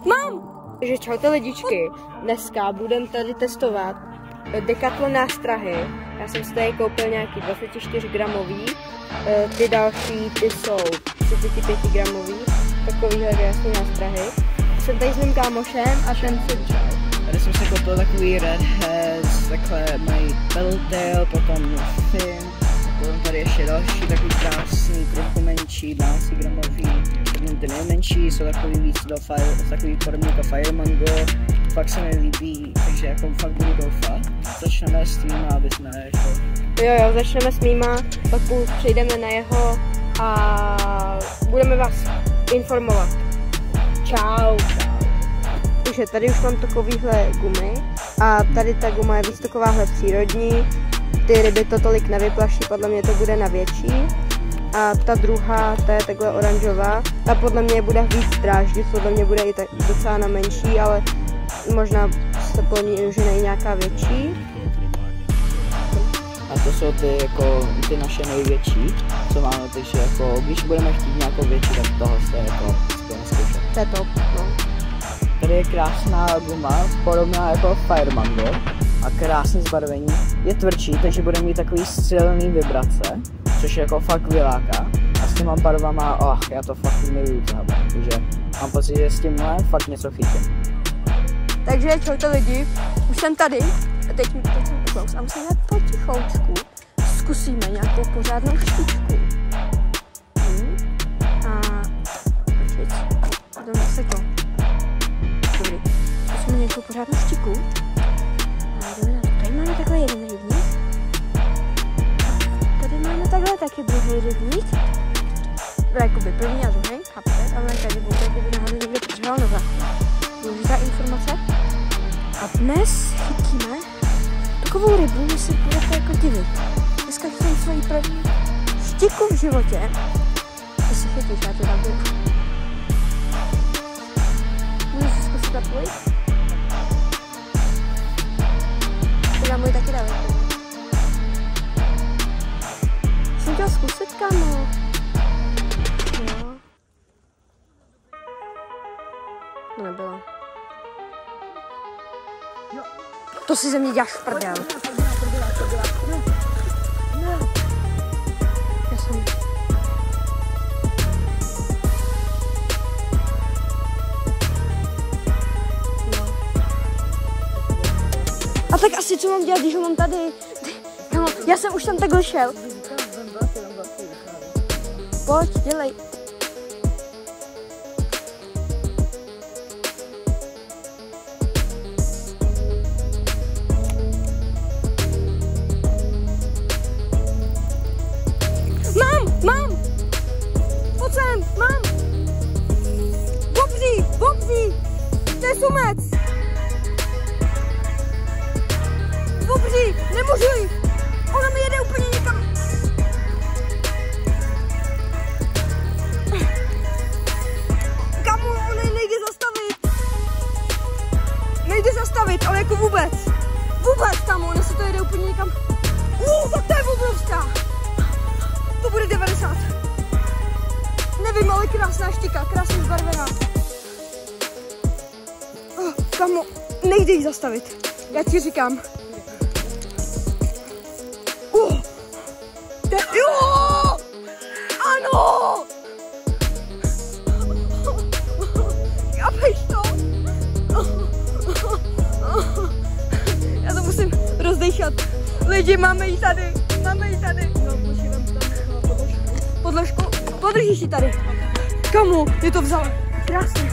Mám! Takže čaute lidičky, dneska budeme tady testovat Decathlon nástrahy. Já jsem si tady koupil nějaký 24 gramový, ty další ty jsou 35 gramový, takovýhle krásný nástrahy. Jsem tady s mým kámošem a ten si Tady jsem si koupil takový Redheads, takhle mají Beltail, potom Fin, potom tady ještě další takový krásný, trochu menší, 12 gramový, potom ty nejmenší jsou takový víc do takový podobný jako Fire Mango, fakt se mi líbí, takže jako fakt budu doufat. Začneme s týma, aby jsme jako... Jo, začneme s mýma, pak přejdeme na jeho a budeme vás informovat. Čau. Takže tady už mám takovýhle gumy a tady ta guma je víc takováhle přírodní, ty ryby to tolik nevyplaší, podle mě to bude na větší. A ta druhá, ta je takhle oranžová, ta podle mě bude víc dráždit, podle mě bude i tak docela na menší, ale možná se po ní už je nějaká větší. A to jsou ty, jako, ty naše největší, co máme, takže jako, když budeme chtít nějakou větší, tak tohle se jako zkoušet. To je top, no. Tady je krásná guma, podobná jako Fire Mango a krásné zbarvení. Je tvrdší, takže bude mít takový silný vibrace, což jako fakt vyláká. A s těma barvama, já to fakt miluju tohle, takže mám pocit, že s tímhle fakt něco chytím. Takže čaute lidi, už jsem tady a teď jsem uklous a musíme potichoučku zkusíme nějakou pořádnou štičku. A počkej, jdeme zase to. Dobrý, zkusíme nějakou pořádnou štiku. A jdeme na to. Tady máme takhle jeden rybník. Tady máme takhle taky druhý rybník. Jakoby první a druhý, chápete? Ale tady bude, kdyby náhodou někde potřeboval nové. Důležitá informace. A dnes chytíme takovou rybu, že si budete jako divit. Dneska chytím svoji první štiku v životě. Ty si chytíš, já to dám budu. Můžu si zkusit zapojit? To dám můj taky daleko. Jsem chtěl zkusit, kámo. Jo. No nebylo. To si ze mě děláš v prdel. Já jsem... No. A tak asi co mám dělat, když ho mám tady? Já jsem už tam takhle šel. Pojď, dělej. Mám! Pojď sem, mám! Bobří! To je sumec! Bobří, nemůžu jít! Ona mi jede úplně někam! Kamu, ona nejde zastavit! Nejde zastavit, ale jako vůbec! Vůbec, kamu, ona se to jede úplně někam! Tak to je obrovská! To bude 90. Nevím, ale krásná štika, krásně zbarvená. Kamo, nejde jí zastavit. Já ti říkám. Jo! Ano! Chápeš to? Já to musím rozdejchat. Lidi, máme ji tady. Podložku? Podržíš ji tady. Kamu, je to vzala. Krásně.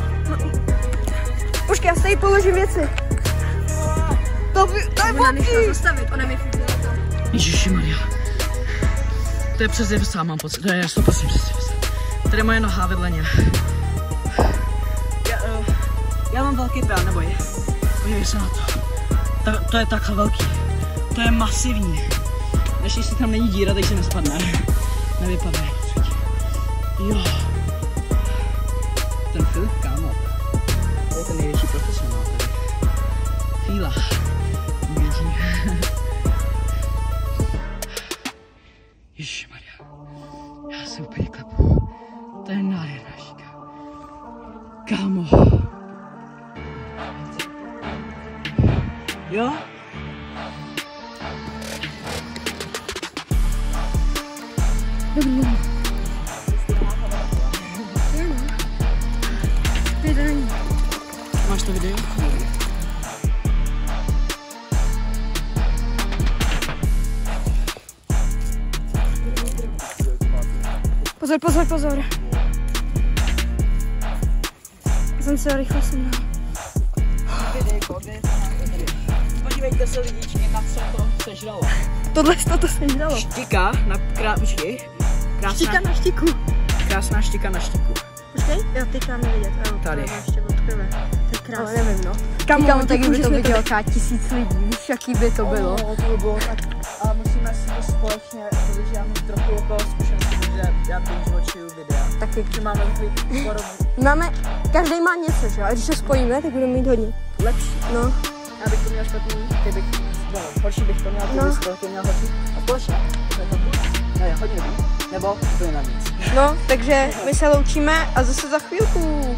Počkej, já se jí položím věci. To je Bobří. Ježišimarja. To je přes 90, mám pocit. To je 100% přes 90. Tady je moje noha vedle mě. Já mám velký prán, neboj. Podívej se na to. To je takhle velký. To je masivní. Ještě si tam není díra, tak se nespadne. Nevypadá. Jo. Ten Filip, kámo. To je ten největší profesionál tady. Fíla. Běží. Ježišmarja. Já se úplně klepu. To je nádherná šíka. Kámo. Jo? Dobrý. Máš to video? Pozor, pozor, pozor. Já jsem se rychle sundal. Podívejte se lidičky, na co to sežralo. To sežralo. Štika na Štika na štiku. Krásná štika na štiku. Počkej, jo, teď tam nevidět. Tady. Ještě od krve. To je krásné. Ale nevím, no. Kámo, Tak by to vidělo 1000 lidí, víš, jaký by to bylo. To by bylo tak. A musíme si to společně, protože já mám trochu okolo zkušenosti, protože já binge-watchuju videa. Taky. Takže máme takový podobný. Máme, každý má něco, že? A když se spojíme, tak budeme mít hodně. Lepší. No. Já bych to měl špatný, ty bych, horší bych to měl, ty bys to měl horší. A společně. Ne, hodně dobrý. Nebo úplně navíc. No, takže my se loučíme a zase za chvílku.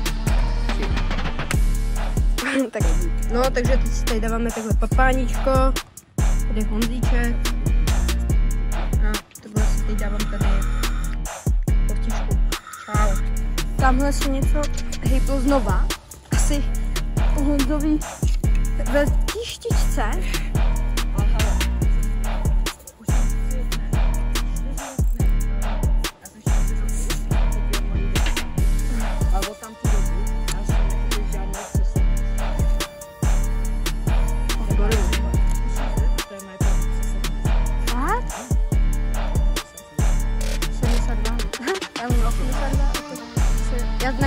Tak, no, takže teď si tady dáváme takhle papáníčko. Tady Honzíček. A tohle si teď dávám tady potičku. Čau. Tamhle se něco hejplo znova. Asi u Honzový ve tištičce.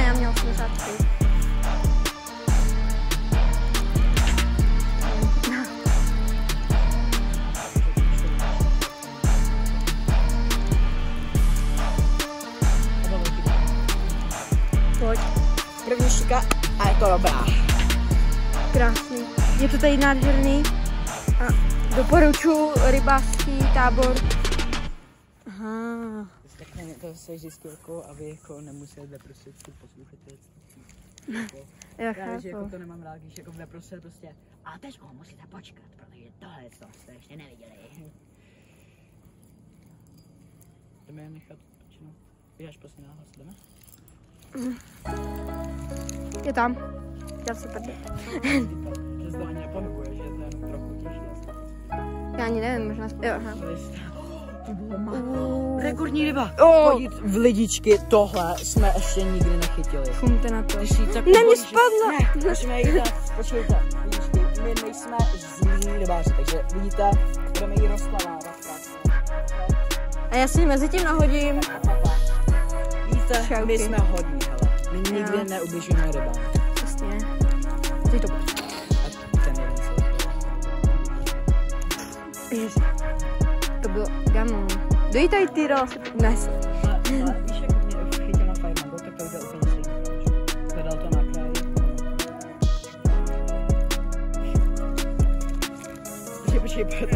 Já měl 83. Pojď. První štika a je to dobrá. Krásný. Je to tady nádherný. A doporučuji rybářský tábor. Aha. Tak to se vždycky jako, aby jako nemuseli veprostředky poslouchat věc. Já Já že jako chápu. to nemám rád, když jako veprostřed prostě. A teď musíte počkat, protože tohle jste ještě neviděli. Jdeme je nechat, no. Vydáš prostě náhlas, jdeme? Je tam. Já se tady. Že se to ani nepohybuje, že je to jenom trochu těžší. Já ani nevím, možná... Jo, aha. To bylo málo. Rekordní ryba. Oh. Chodit v lidičky, tohle jsme ještě nikdy nechytili. Fumte na to. Když jí tak Ne, mě povolíš, spadla. Ne, musíme jít dát. Počkejte, lidičky, my nejsme zlí rybáři, takže vidíte, budeme jí rozplavávat. A já si mezi tím nahodím. Víte, Šauky. my jsme hodní, hele. My nikdy neubližujeme rybám. Přesně. Teď to bude. A ten jeden se Ježi. To bylo gamo. Dej tady ty roz. Nes. ale víš, jak mě chytil na Firemango, tak to udělal úplně stejný. Zadal to na kraj. Počkej, počkej.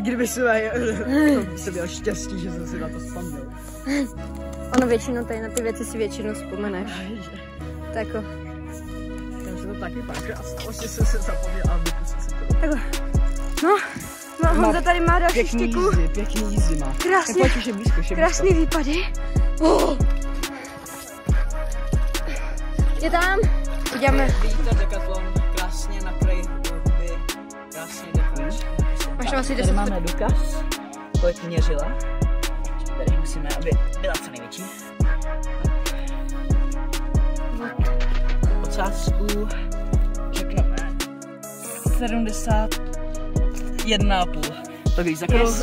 Kdyby se měl štěstí, že jsem si na to vzpomněl. Ono většinou tady na ty věci si většinou vzpomeneš. Tak jako. Tam se to taky párkrát stalo, že jsem se zapomněl a vypustil se to. Takhle. No, Honza tady má další štiku. Pěkný jízdy má. Krásně. Tak pojď, už je blízko, Krásný výpady. Oh. Je tam. Jdeme. Vidíte Decathlon, krásně na kraji huby, krásně dekorační. Máš tam asi Tady 10 máme důkaz, kolik měřila. Tady musíme, aby byla co největší. Ocásku řekneme 71,5. To když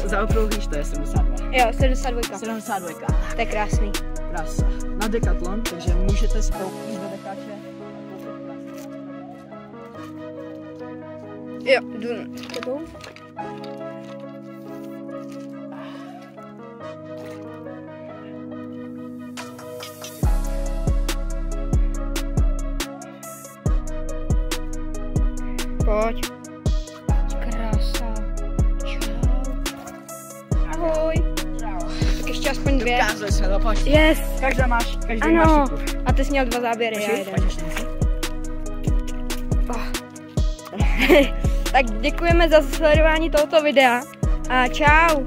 zaokrouhlíš, to je 72. Jo, 72. 72. To je krásný. Krása. Na Decathlon, takže můžete si koupit do Dekáče. Jo, jdu s tebou. Pojď. Krása. Čau. Ahoj. Čau. Tak ještě aspoň 2. Dokázali jsme to, pojď. Yes. Každý máš Ano. šiku. A ty jsi měl 2 záběry, já jeden. Tak děkujeme za sledování tohoto videa a čau.